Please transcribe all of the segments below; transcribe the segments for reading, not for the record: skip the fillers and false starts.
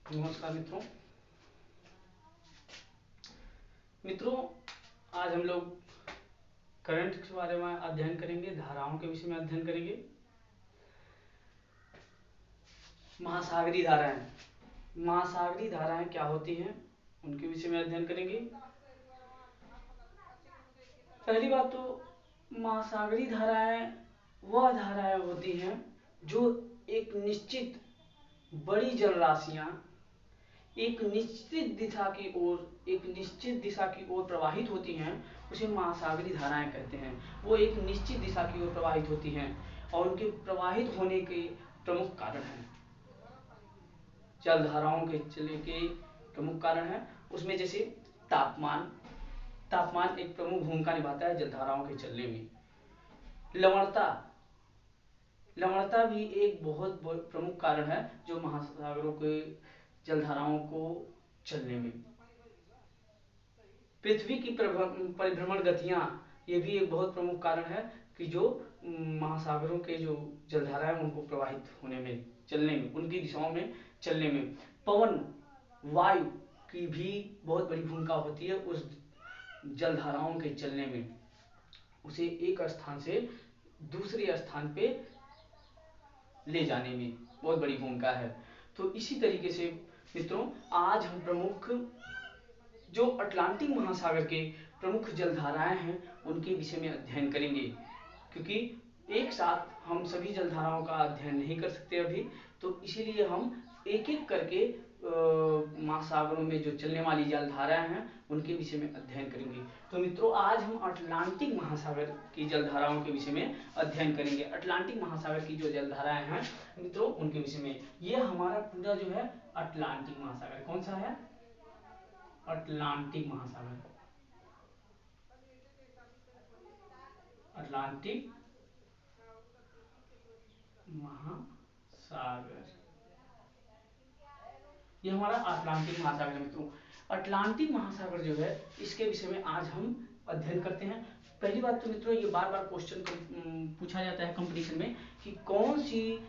नमस्कार मित्रों। आज हम लोग करंट के बारे में अध्ययन करेंगे, धाराओं के विषय में अध्ययन करेंगे। महासागरीय धाराएं क्या होती हैं उनके विषय में अध्ययन करेंगे। पहली बात तो महासागरीय धाराएं वह धाराएं होती हैं जो एक निश्चित बड़ी जलराशियां एक निश्चित दिशा की ओर प्रवाहित होती हैं, उसे महासागरीय धाराएं कहते हैं। वो एक निश्चित दिशा की ओर प्रवाहित होती हैं और उनके प्रवाहित होने के प्रमुख कारण हैं, जलधाराओं के चलने के प्रमुख कारण हैं। उसमें जैसे तापमान एक प्रमुख भूमिका निभाता है जलधाराओं के चलने में। लवणता भी एक बहुत प्रमुख कारण है जो महासागरों के जलधाराओं को चलने में। पृथ्वी की परिभ्रमण गतियां, ये भी एक बहुत प्रमुख कारण है कि जो महासागरों के जो जलधाराएं उनको प्रवाहित होने में, चलने में, उनकी दिशाओं में चलने में। पवन वायु की भी बहुत बड़ी भूमिका होती है उस जलधाराओं के चलने में, उसे एक स्थान से दूसरे स्थान पे ले जाने में बहुत बड़ी भूमिका है। तो इसी तरीके से मित्रों, आज हम प्रमुख जो अटलांटिक महासागर के प्रमुख जलधाराएं हैं उनके विषय में अध्ययन करेंगे, क्योंकि एक साथ हम सभी जलधाराओं का अध्ययन नहीं कर सकते अभी, तो इसीलिए हम एक एक करके महासागरों में जो चलने वाली जलधाराएं हैं उनके विषय में अध्ययन करेंगे। तो मित्रों, आज हम अटलांटिक महासागर की जलधाराओं के विषय में अध्ययन करेंगे। अटलांटिक महासागर की जो जलधाराएं हैं मित्रों, उनके विषय में। ये हमारा पूरा जो है अटलांटिक महासागर, कौन सा है? अटलांटिक महासागर। अटलांटिक महासागर, ये हमारा अटलांटिक महासागर है मित्रों। अटलांटिक महासागर जो है इसके विषय में आज हम अध्ययन करते हैं। पहली बात तो मित्रों, ये बार बार क्वेश्चन पूछा जाता है कंपटीशन में कि कौन सी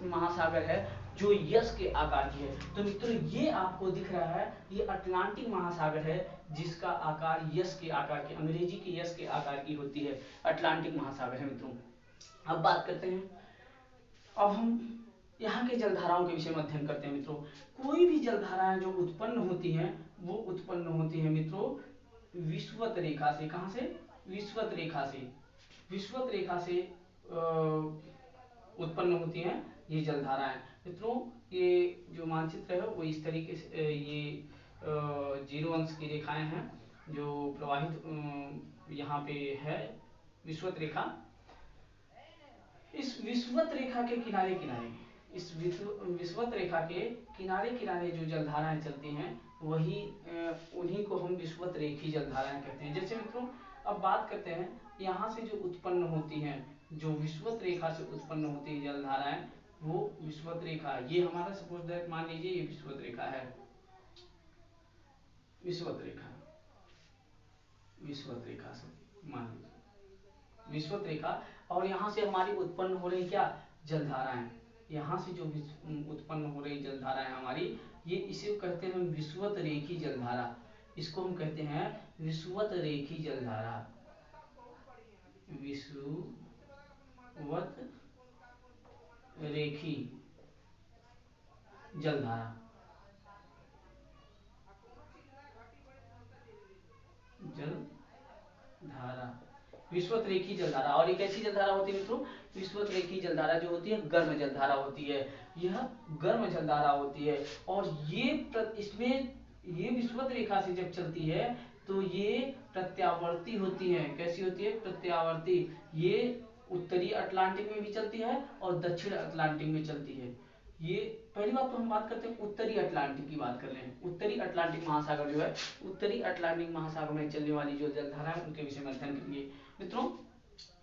महासागर है जो यस के आकार की है। तो मित्रों, ये आपको दिख रहा है, ये अटलांटिक महासागर है जिसका आकार यस के आकार की, अंग्रेजी की यस के आकार की होती है, अटलांटिक महासागर है मित्रों। अब बात करते हैं, अब हम यहाँ के जलधाराओं के विषय में अध्ययन करते हैं मित्रों। कोई भी जलधाराएं जो उत्पन्न होती हैं वो उत्पन्न होती हैं मित्रों विषुवत रेखा से। कहां से? विषुवत रेखा से उत्पन्न होती हैं ये जलधाराएं मित्रों। ये जो मानचित्र है वो इस तरीके से, ये 0 अंश की रेखाएं हैं जो प्रवाहित यहाँ पे है विषुवत रेखा। इस विषुवत रेखा के किनारे किनारे जो जलधाराएं चलती हैं वही उन्हीं को हम विषुवत रेखी जलधाराएं कहते हैं। जैसे मित्रों, अब बात करते हैं यहाँ से जो उत्पन्न होती हैं, जो विषुवत रेखा से उत्पन्न होती है जलधाराएं, वो विषुवत रेखा, ये हमारा सपोज दैट मान लीजिए ये विषुवत रेखा है, विषुवत रेखा से मान लीजिए विषुवत रेखा, और यहाँ से हमारी उत्पन्न हो रही क्या? जलधाराएं। यहाँ से जो उत्पन्न हो रही जलधाराएं हमारी, ये इसे कहते हैं विषुवत रेखी जलधारा। इसको हम कहते हैं विषुवत रेखी जलधारा, विषुवत रेखी जलधारा, विषुवत रेखी जलधारा। और एक ऐसी जलधारा होती है मित्रों, विषुवत रेखी जलधारा जो होती है गर्म जलधारा होती है, यह गर्म जलधारा होती है। और इसमें ये विषुवत रेखा से जब चलती है तो ये प्रत्यावर्ती होती है। कैसी होती है? प्रत्यावर्ती। ये उत्तरी अटलांटिक में भी चलती है और दक्षिण अटलांटिक में चलती है। ये पहली बात तो हम बात करते हैं उत्तरी अटलांटिक की, बात कर रहे हैं उत्तरी अटलांटिक महासागर जो है, उत्तरी अटलांटिक महासागर में चलने वाली जो जलधारा है उनके विषय में अध्ययन करेंगे मित्रों।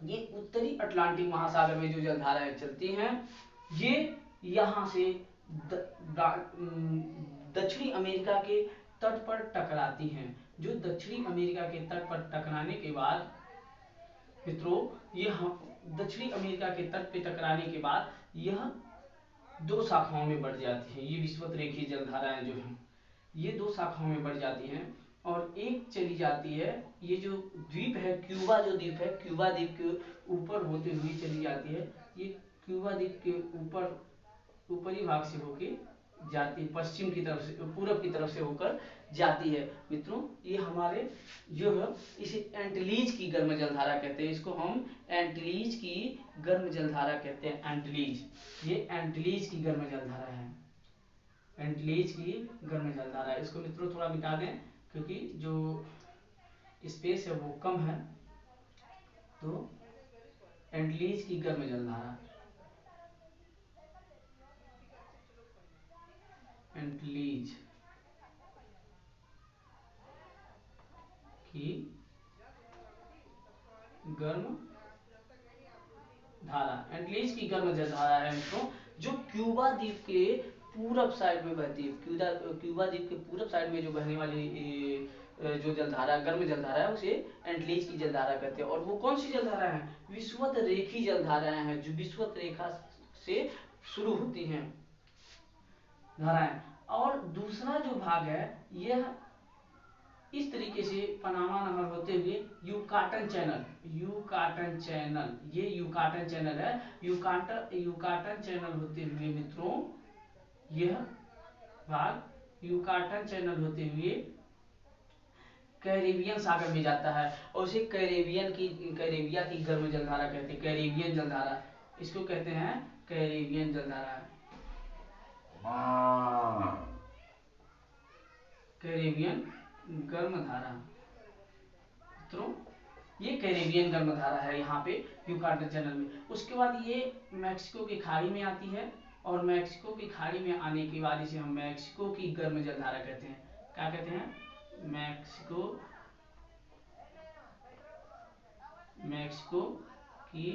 ये उत्तरी अटलांटिक महासागर में जो जलधाराएं चलती हैं ये यहाँ से दक्षिणी अमेरिका के तट पर टकराती हैं। जो दक्षिणी अमेरिका के तट पर टकराने के बाद मित्रों, ये दक्षिणी अमेरिका के तट पे टकराने के बाद यह दो शाखाओं में बढ़ जाती हैं। ये विषुवत रेखीय जलधाराएं जो हैं ये दो शाखाओं में बढ़ जाती हैं, और एक चली जाती है, ये जो द्वीप है, क्यूबा जो द्वीप है, क्यूबा द्वीप के ऊपर होते हुए चली जाती है। ये क्यूबा द्वीप के ऊपर ऊपरी भाग से होके जाती है, पश्चिम की तरफ से, पूरब की तरफ से होकर जाती है। मित्रों ये हमारे जो है इसे एंटलीज की गर्म जलधारा कहते हैं। इसको हम एंटलीज की गर्म जलधारा कहते हैं। एंटलीज, ये एंटलीज की गर्म जलधारा है। एंटलीज की गर्म जलधारा है। इसको मित्रों थोड़ा मिटा दें क्योंकि जो स्पेस है वो कम है। तो एंटलीज की गर्म जलधारा, एंटलीज की गर्म धारा, एंटलीज की गर्म जलधारा है मित्रों, जो क्यूबा द्वीप के पूरब साइड में बहती है। क्यूबा द्वीप के पूरब साइड में जो बहने वाली जो जलधारा, गर्म जलधारा है, उसे एंटलीज की जलधारा कहते हैं। और वो कौन सी जलधारा है? विषुवत रेखी जलधाराएं हैं, जो विषुवत रेखा से शुरू होती हैं धाराएं। और दूसरा जो भाग है यह इस तरीके से पनामा नहर होते हुए यूकाटन चैनल, यूकाटन चैनल, ये यूकाटन चैनल है, यूकाटन चैनल होते हुए मित्रों यह भाग यूकाटन चैनल होते हुए कैरेबियन सागर में जाता है, और उसे कैरेबिया की गर्म जलधारा कहते हैं। कैरेबियन जलधारा, इसको कहते हैं कैरेबियन जलधारा, कैरेबियन गर्म धारा। मित्रों ये कैरेबियन गर्म धारा है यहाँ पे यूकाटन चैनल में। उसके बाद ये मैक्सिको की खाड़ी में आती है, और मैक्सिको की खाड़ी में आने के बाद इसे हम मैक्सिको की गर्म जलधारा कहते हैं। क्या कहते हैं? मैक्सिको की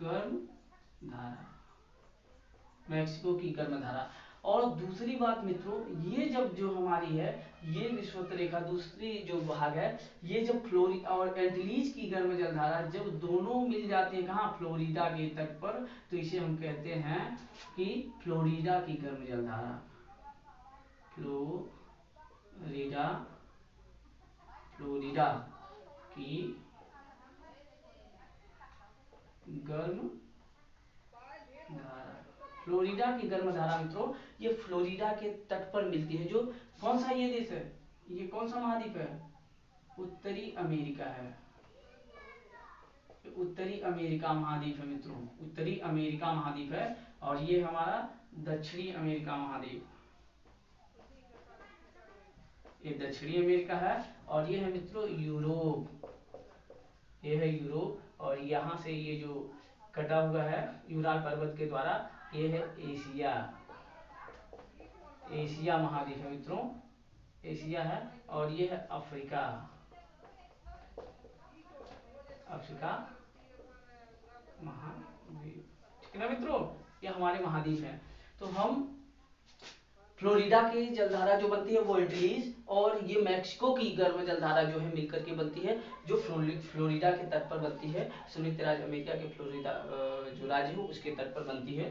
गर्म धारा, मैक्सिको की गर्म धारा। और दूसरी बात मित्रों, ये जब जो हमारी है ये विषुवत रेखा, दूसरी जो भाग है, ये जब फ्लोरिडा और एंटीलीज की गर्म जलधारा जब दोनों मिल जाते हैं कहाँ? फ्लोरिडा के तट पर, तो इसे हम कहते हैं कि फ्लोरिडा की गर्म जलधारा, फ्लोरिडा, फ्लोरिडा की गर्म धारा, फ्लोरिडा की गर्म धारा मित्रों ये फ्लोरिडा के तट पर मिलती है। जो कौन सा ये देश है, ये कौन सा महाद्वीप है? उत्तरी अमेरिका है, उत्तरी अमेरिका महाद्वीप है मित्रों, उत्तरी अमेरिका महाद्वीप है। और ये हमारा दक्षिणी अमेरिका महाद्वीप, ये दक्षिणी अमेरिका है। और ये है मित्रों यूरोप, ये है यूरोप। और यहाँ से ये जो कटा हुआ है यूराल पर्वत के द्वारा, ये है एशिया, एशिया महाद्वीप है मित्रों, एशिया है। और ये है अफ्रीका, अफ्रीका महाद्वीप, ठीक है ना मित्रों? ये हमारे महाद्वीप हैं। तो हम फ्लोरिडा की जलधारा जो बनती है वो एंटीलीज, और ये मैक्सिको की गर्म जलधारा जो है मिलकर के बनती है, जो फ्लोरिडा के तट पर बनती है, संयुक्त राज्य अमेरिका के फ्लोरिडा जो राज्य है उसके तट पर बनती है।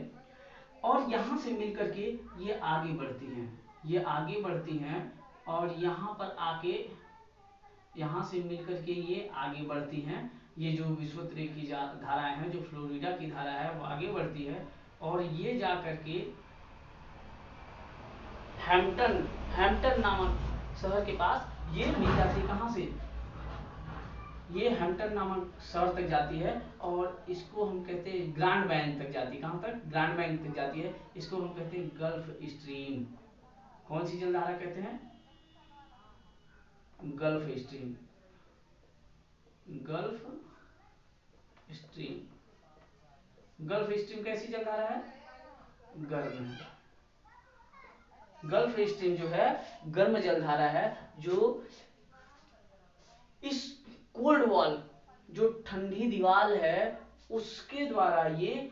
और यहाँ से मिलकर के ये आगे बढ़ती हैं, ये आगे बढ़ती हैं, और यहाँ पर आके, यहाँ से मिलकर के ये आगे बढ़ती हैं। ये जो विषुवत रेखी धाराएं हैं, जो फ्लोरिडा की धारा है वो आगे बढ़ती है, और ये जा करके हैम्पटन नामक शहर के पास ये मिल जाती है। कहाँ से? ये हैम्पटन नामक शहर तक जाती है, और इसको हम कहते हैं ग्रैंड बैंक तक जाती है। कहाँ तक? ग्रैंड बैंक तक जाती है। इसको हम कहते हैं गल्फ स्ट्रीम। कौन सी जलधारा कहते हैं? Gulf stream, gulf stream. Gulf stream कैसी जलधारा है? गर्म है। गल्फ स्ट्रीम जो है गर्म जलधारा है, जो इस कोल्ड वॉल, जो ठंडी दीवार है, उसके द्वारा ये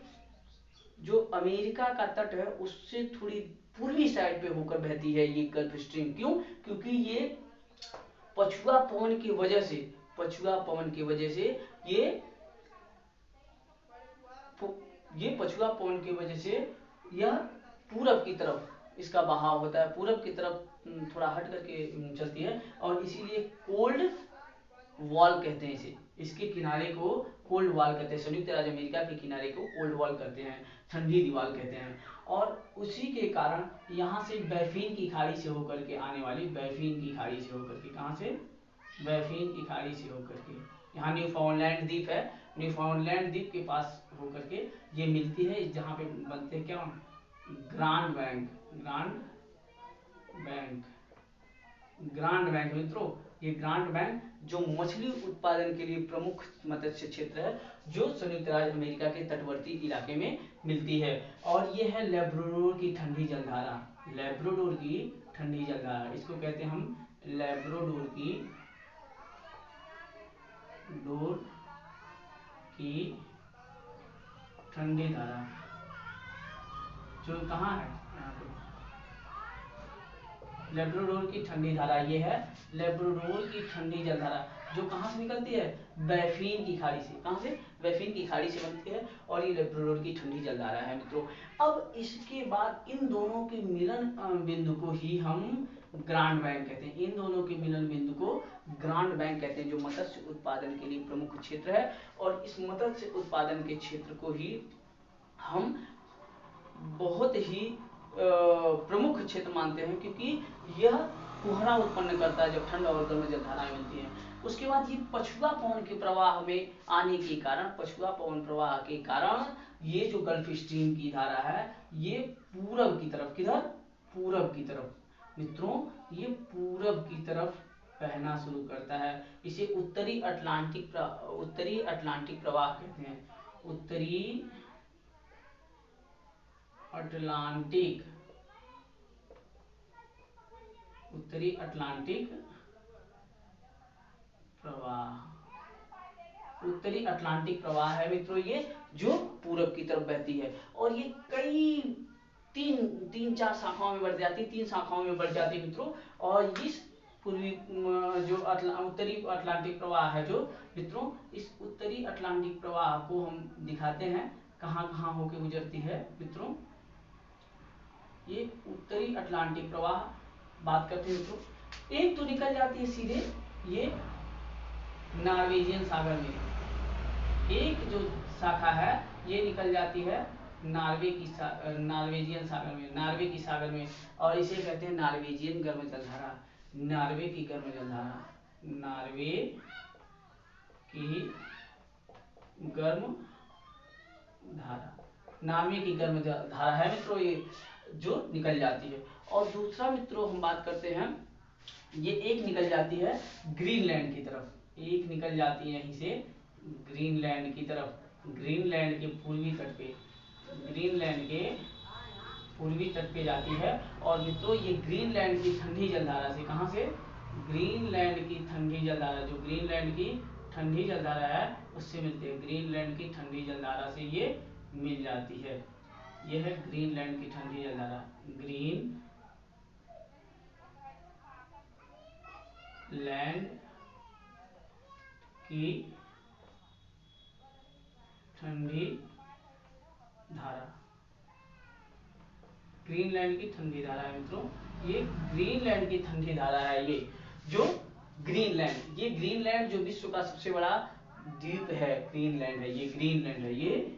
जो अमेरिका का तट है उससे थोड़ी पूर्वी साइड पे होकर बहती है ये गल्फ स्ट्रीम। क्यों? क्योंकि ये पछुआ पवन की वजह से, पछुआ पवन की वजह से ये ये पछुआ पवन की वजह से यह पूरब की तरफ इसका बहाव होता है, पूरब की तरफ थोड़ा हट करके चलती है, और इसीलिए कोल्ड वॉल कहते हैं इसे। इसके किनारे को कोल्ड वॉल कहते हैं, संयुक्त राज्य अमेरिका के किनारे को कोल्ड वॉल कहते हैं, ठंडी दीवार कहते हैं। और उसी के कारण यहाँ से बैफिन की खाड़ी से होकर के आने वाली, बैफिन की खाड़ी से होकर के, कहाँ से, बैफिन की खाड़ी से होकर के, यहाँ न्यूफाउंडलैंड द्वीप है, न्यूफाउंडलैंड द्वीप के पास होकर के ये मिलती है, जहाँ पे बनते हैं क्या, grand bank, grand bank, grand bank मित्रों। ये ग्रांड बैंक जो मछली उत्पादन के लिए प्रमुख मत्स्य क्षेत्र है, जो संयुक्त राज्य अमेरिका के तटवर्ती इलाके में मिलती है। और ये है लेब्राडोर की ठंडी जलधारा, लेब्राडोर की ठंडी जलधारा, इसको कहते हैं हम लेब्राडोर की ठंडी धारा, जो कहाँ है, यहाँ पे लेब्राडोर की ठंडी धारा, ये है लेब्राडोर की ठंडी जलधारा, जो कहाँ से निकलती है, बैफिन की खाड़ी से, कहाँ से, बैफिन की खाड़ी से बनती है, और ये लेब्राडोर की ठंडी जलधारा है मित्रों। अब इसके बाद इन दोनों के मिलन बिंदु को ही हम ग्रांड बैंक कहते हैं, इन दोनों के मिलन बिंदु को ग्रांड बैंक कहते हैं, जो मत्स्य उत्पादन के लिए प्रमुख क्षेत्र है। और इस मत्स्य उत्पादन के क्षेत्र को ही हम बहुत ही प्रमुख क्षेत्र मानते हैं, क्योंकि यह कोहरा उत्पन्न करता है जब ठंड और गर्म जलधाराएं मिलती हैं। उसके बाद ये पछुआ पवन के प्रवाह में आने के कारण, पछुआ पवन प्रवाह के कारण ये जो गल्फ स्ट्रीम की धारा है, ये पूरब की तरफ, किधर, पूरब की तरफ मित्रों, ये पूरब की तरफ बहना शुरू करता है। इसे उत्तरी अटलांटिक प्रवाह कहते हैं, उत्तरी अटलांटिक प्रवाह, उत्तरी अटलांटिक प्रवाह है मित्रों ये, जो पूरब की तरफ बहती है। और ये कई तीन चार शाखाओं में बढ़ जाती, 3 शाखाओं में बढ़ जाती मित्रों। और इस पूर्वी जो उत्तरी अटलांटिक प्रवाह है जो मित्रों, इस उत्तरी अटलांटिक प्रवाह को हम दिखाते हैं कहाँ कहाँ होके गुजरती है मित्रों। ये उत्तरी अटलांटिक प्रवाह बात करते हैं मित्रों, एक तो निकल जाती है सीधे ये नॉर्वेजियन सागर में, एक जो शाखा है ये निकल जाती है नॉर्वेजियन सागर में, नार्वे की सागर में, और इसे कहते हैं नॉर्वेजियन गर्म जलधारा, नार्वे की गर्म जलधारा, नार्वे की गर्म धारा, नार्वे की गर्म धारा है मित्रों ये, जो निकल जाती है। और दूसरा मित्रों हम बात करते हैं, ये एक निकल जाती है ग्रीनलैंड की तरफ, एक निकल जाती है यहीं से ग्रीनलैंड की तरफ, ग्रीनलैंड के पूर्वी तट पे, ग्रीनलैंड के पूर्वी तट पे जाती है। और मित्रों ये ग्रीनलैंड की ठंडी जलधारा से, कहाँ से, ग्रीनलैंड की ठंडी जलधारा, जो ग्रीनलैंड की ठंडी जलधारा है उससे मिलती है, ग्रीनलैंड की ठंडी जलधारा से ये मिल जाती है। यह है ग्रीनलैंड की ठंडी जलधारा, ग्रीनलैंड की ठंडी धारा, ग्रीनलैंड की ठंडी धारा है मित्रों, ये ग्रीनलैंड की ठंडी धारा है। ये जो ग्रीनलैंड, ये ग्रीनलैंड जो विश्व का सबसे बड़ा द्वीप है, ग्रीनलैंड है, ये ग्रीनलैंड है, ये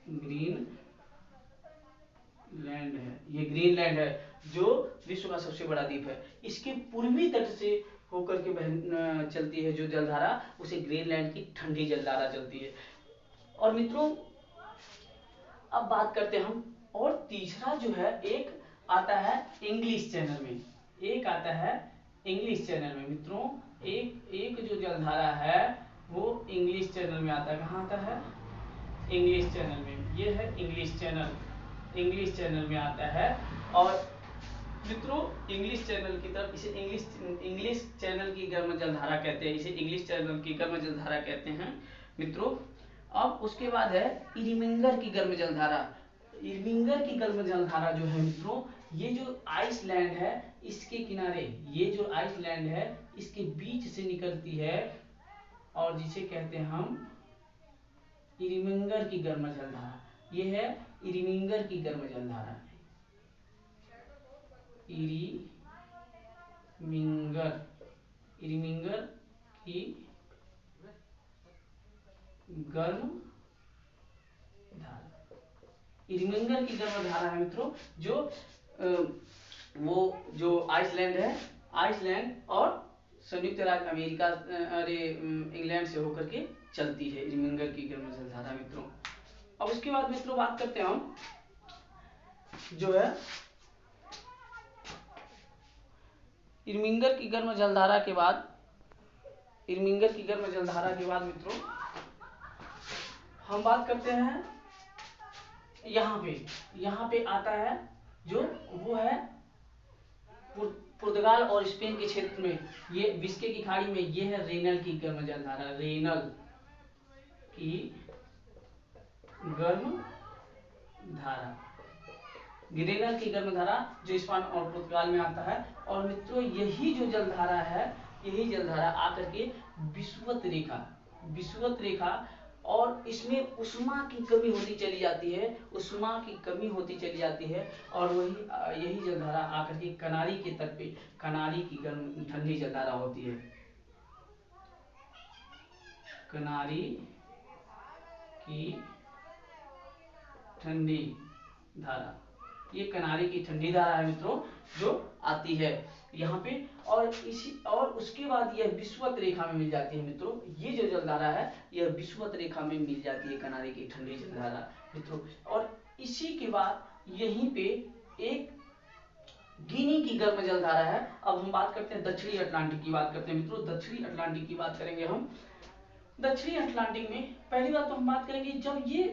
ग्रीनलैंड है, ये ग्रीनलैंड है जो विश्व का सबसे बड़ा द्वीप है। इसके पूर्वी तट से होकर के चलती है जो जलधारा, उसे ग्रीनलैंड की ठंडी जलधारा चलती है। और मित्रों अब बात करते हैं हम, और तीसरा जो है एक आता है इंग्लिश चैनल में, एक आता है इंग्लिश चैनल में मित्रों, एक जो जलधारा है वो इंग्लिश चैनल में आता है। कहाँ आता है, इंग्लिश चैनल में, ये है इंग्लिश चैनल, इंग्लिश चैनल में आता है। और मित्रों इंग्लिश चैनल की तरफ, इसे इंग्लिश चैनल की गर्म जलधारा कहते हैं, इसे इंग्लिश चैनल की गर्म जलधारा कहते हैं मित्रों। अब उसके बाद है इरिमिंगर की गर्म जलधारा, इरिमिंगर की गर्म जलधारा जो है मित्रों, ये जो आइसलैंड है इसके किनारे, ये जो आइसलैंड है इसके बीच से निकलती है, और जिसे कहते हैं हम इरिमिंगर की गर्म जलधारा, ये है इरिमिंगर की गर्म जलधारा, इरिमिंगर, इरिमिंगर की गर्म धारा, इरिमिंगर की गर्म धारा है मित्रों, जो वो जो आइसलैंड है, आइसलैंड और संयुक्त राज्य अमेरिका, अरे इंग्लैंड से होकर के चलती है इरिमिंगर की गर्म जलधारा मित्रों। अब उसके बाद मित्रों बात करते हैं हम जो है इरिमिंगर की गर्म जलधारा के बाद, इरिमिंगर की गर्म जलधारा के बाद मित्रों हम बात करते हैं यहाँ पे आता है जो वो है पुर्तगाल और स्पेन के क्षेत्र में, ये बिस्के की खाड़ी में, ये है रेनल की गर्म जलधारा, रेनल की गर्म धारा, रेनल की गर्म धारा जो स्पेन और पुर्तगाल में आता है। और मित्रों यही जो जलधारा है, यही जलधारा आकर के विषुवत रेखा, विषुवत रेखा, और इसमें उष्मा की कमी होती चली जाती है, उष्मा की कमी होती चली जाती है, और वही यही जलधारा आकर के कनारी के तट पे, कनारी की गर्म ठंडी जलधारा होती है, कनारी की ठंडी धारा, ये कनारी की ठंडी धारा है मित्रों जो आती है यहाँ पे। और इसी और उसके बाद यह विषुवत रेखा में मिल जाती है मित्रों, ये जो जलधारा है यह विषुवत रेखा में मिल जाती है, कनारी की ठंडी जलधारा मित्रों। और इसी के बाद यहीं पे एक गिनी की गर्म जलधारा है। अब हम बात करते हैं दक्षिणी अटलांटिक की बात करते हैं मित्रों, दक्षिणी अटलांटिक की बात करेंगे हम। दक्षिणी अटलांटिक में पहली बात तो हम बात करेंगे जब ये